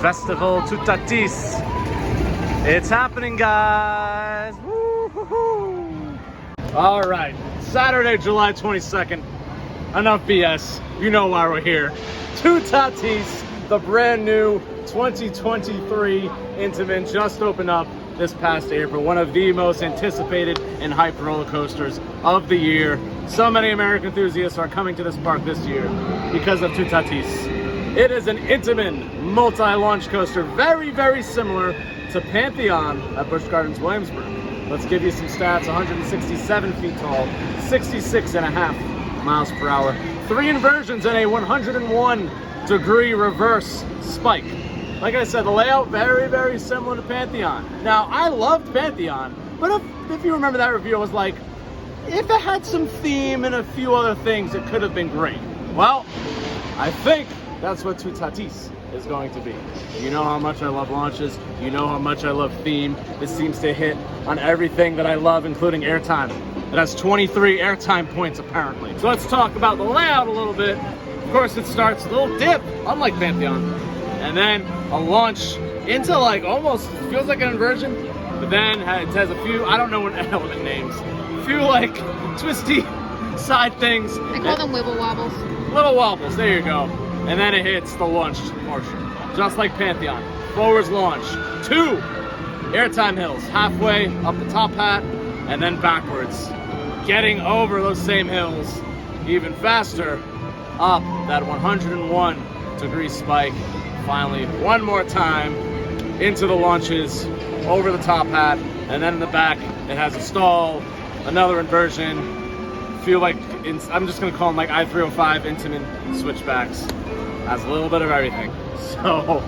Festival Toutatis. It's happening, guys. Woo-hoo-hoo. All right, Saturday, July 22nd. Enough BS. You know why we're here. Toutatis, the brand new 2023 Intamin, just opened up this past April. One of the most anticipated and hyped roller coasters of the year. So many American enthusiasts are coming to this park this year because of Toutatis. It is an Intamin multi-launch coaster, very, very similar to Pantheon at Busch Gardens Williamsburg. Let's give you some stats. 167 feet tall, 66.5 miles per hour, 3 inversions and a 101-degree reverse spike. Like I said, the layout very, very similar to Pantheon. Now, I loved Pantheon, but if you remember that review, it was like, if it had some theme and a few other things, it could have been great. Well, I think that's what Toutatis is going to be. You know how much I love launches. You know how much I love theme. This seems to hit on everything that I love, including airtime. It has 23 airtime points, apparently. So let's talk about the layout a little bit. Of course, it starts a little dip, unlike Pantheon, and then a launch into like almost feels like an inversion, but then it has a few, I don't know what element names, a few like twisty side things. I call them wibble wobbles. Little wobbles, there you go. And then it hits the launch portion, just like Pantheon. Forwards launch, 2 airtime hills, halfway up the top hat, and then backwards. Getting over those same hills even faster, up that 101-degree spike. Finally, one more time into the launches, over the top hat, and then in the back, it has a stall, another inversion. Feel like, I'm just gonna call them like I-305 Intamin switchbacks. Has a little bit of everything. So,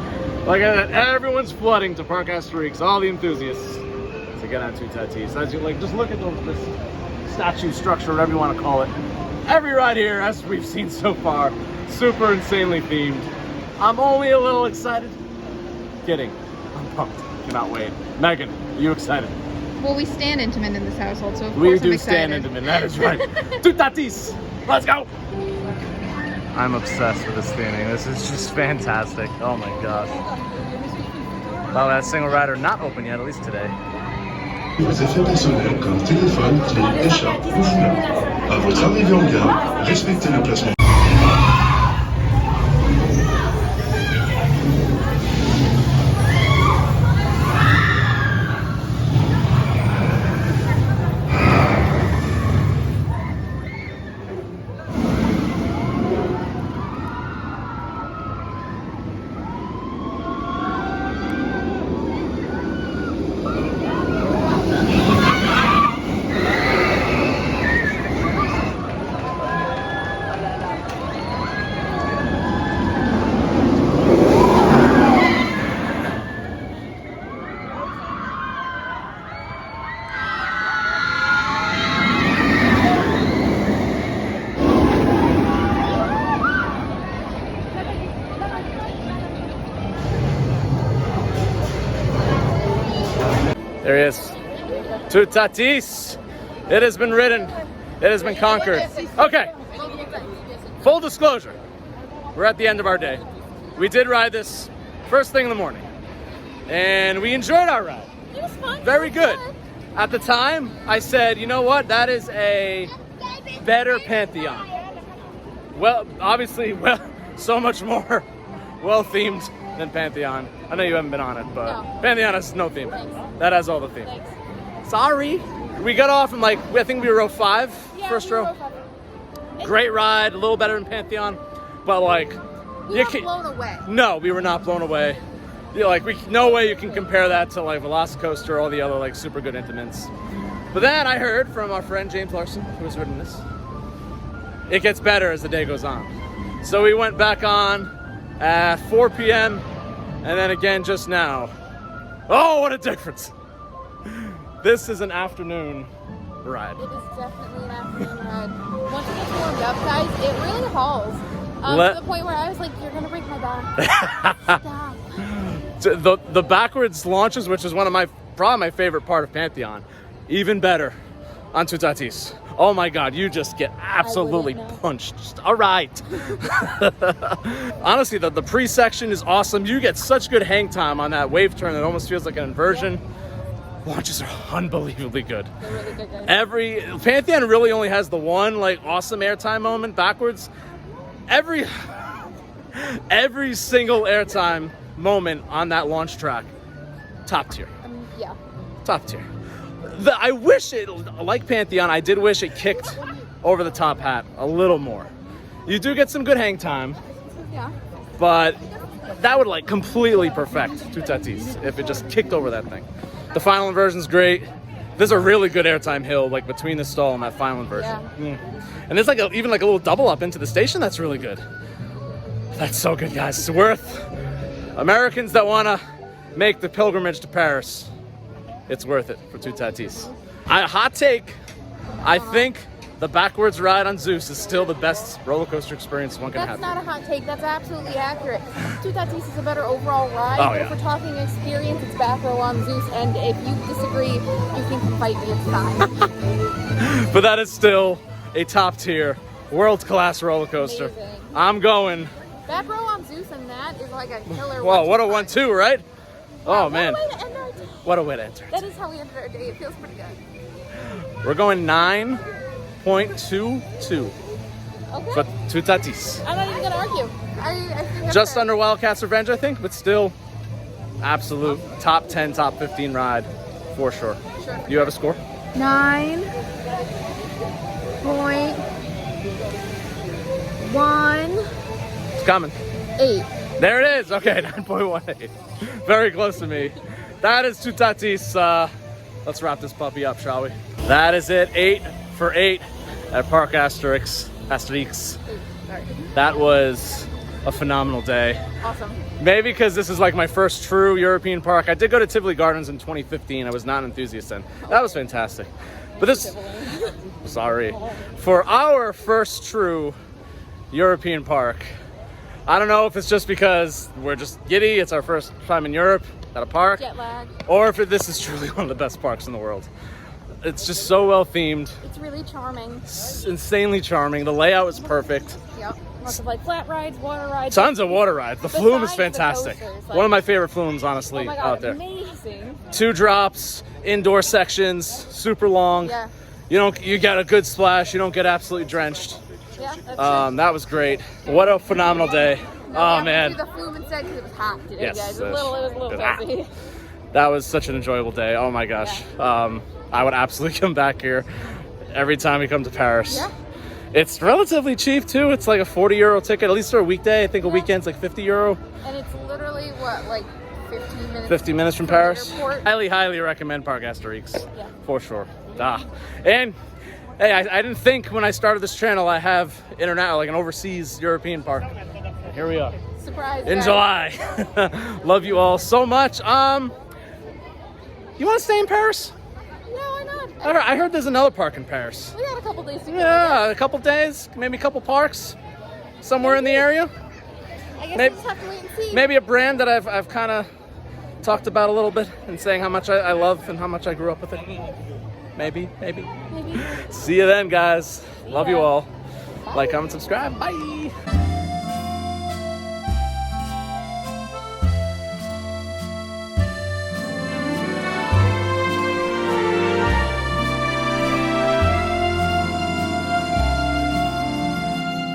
like I said, everyone's flooding to Parc Astérix, all the enthusiasts, to get on Toutatis. As you like, just look at this statue structure, whatever you want to call it. Every ride here, as we've seen so far, super insanely themed. I'm only a little excited. Kidding. I'm pumped. Cannot wait. Megan, are you excited? Well, we stand Intamin in this household, so of we course do I'm stand excited. Intamin, that is right. Toutatis! Let's go! I'm obsessed with this theming. This is just fantastic. Oh my gosh. Wow, that single rider not open yet, at least today. Vos effets personnels comme téléphone, clé, écharpe ou foulard. À votre arrivée en gare, respectez le placement. There he is. Toutatis. It has been ridden. It has been conquered. Okay. Full disclosure. We're at the end of our day. We did ride this first thing in the morning. And we enjoyed our ride. It was fun. Very good. At the time, I said, you know what? That is a better Pantheon. Well, obviously, well, so much more well-themed than Pantheon. I know you haven't been on it, but no. Pantheon has no theme. That has all the theme. Thanks. Sorry. We got off in like, I think we were row 5, yeah, first row. Great ride, a little better than Pantheon, but like... We were blown away. No, we were not blown away. Yeah, like, no way you can compare that to like Velocicoaster or all the other like super good Intamins. But then I heard from our friend James Larson, who has ridden this, it gets better as the day goes on. So we went back on at 4 p.m. and then again just now. Oh, what a difference. This is an afternoon ride. It is definitely an afternoon ride. Once it gets warmed up, guys, it really hauls. To the point where I was like, you're going to break my back. Stop. The backwards launches, which is one of probably my favorite part of Pantheon, even better. on Toutatis. Oh my God, you just get absolutely punched. Just, all right. Honestly, the pre-section is awesome. You get such good hang time on that wave turn. It almost feels like an inversion. Launches are unbelievably good. They're really good, guys. Every Pantheon really only has the one like awesome airtime moment backwards. Every single airtime moment on that launch track, top tier. Yeah. Top tier. I wish it, like Pantheon, I did wish it kicked over the top hat a little more. You do get some good hang time, Yeah. but that would like completely perfect Toutatis if it just kicked over that thing. The final inversion's great. There's a really good airtime hill like between the stall and that final inversion. Yeah. And there's like even like a little double up into the station that's really good. That's so good, guys. It's worth Americans that want to make the pilgrimage to Paris. It's worth it for Toutatis. Hot take, I think the backwards ride on Zeus is still the best roller coaster experience one can have. That's not a hot take. That's absolutely accurate. Toutatis is a better overall ride. Oh, but yeah. if we're talking experience, it's back row on Zeus. And if you disagree, you can fight me. It's fine. But that is still a top tier, world-class roller coaster. Amazing. I'm going. Back row on Zeus and that is like a killer. Whoa, what a 1-2-5. 1-2, right? Oh, man. What a way to end our day. What a way to enter. That is how we ended our day. It feels pretty good. We're going 9.22 Okay. for Toutatis. I'm not even gonna argue. I think that's Just fair. under Wildcat's Revenge, I think, but still absolute top 10, top 15 ride for sure. Sure. You have a score? 9.18. It's coming. There it is. Okay, 9.18. Very close to me. That is Toutatis. Let's wrap this puppy up, shall we? That is it. 8 for 8 at Parc Astérix. Sorry. That was a phenomenal day. Awesome. Maybe because this is like my first true European park. I did go to Tivoli Gardens in 2015. I was not an enthusiast then. That was fantastic. But this, sorry, for our first true European park, I don't know if it's just because we're just giddy. It's our first time in Europe at a park. Jet lag. Or if this is truly one of the best parks in the world. It's just so well themed. It's really charming. It's insanely charming. The layout is perfect. Yep. Lots of like flat rides, water rides. Tons of water rides. The flume is Besides the fantastic. coasters, One of my favorite flumes, honestly, Oh my God, out there. amazing. 2 drops, indoor sections, super long. Yeah. You get a good splash. You don't get absolutely drenched. Yeah, that's true. That was great. What a phenomenal day. No, Oh we man. have to do the flume instead because it was hot today, Yes, guys. It was a little Ah. cozy. That was such an enjoyable day. Oh my gosh. I would absolutely come back here every time we come to Paris. Yeah. It's relatively cheap too. It's like a €40 ticket, at least for a weekday. I think a weekend's like €50. And it's literally what, like 15 minutes? 50 minutes from the Paris. airport? Highly recommend Parc Astérix. Yeah. For sure. And hey, I didn't think when I started this channel I have internet, like an overseas European park. Here we are. Surprise. In guys. July. Love you all so much. You want to stay in Paris? No, why not? I heard there's another park in Paris. We got a couple days to go. Yeah, a couple days, maybe a couple parks somewhere in the area. I guess maybe- we'll just have to wait and see. Maybe a brand that I've kind of talked about a little bit and saying how much I love and how much I grew up with it. Maybe. Maybe. See you then, guys. Love you ya. all. Bye. Like, comment, subscribe. Bye.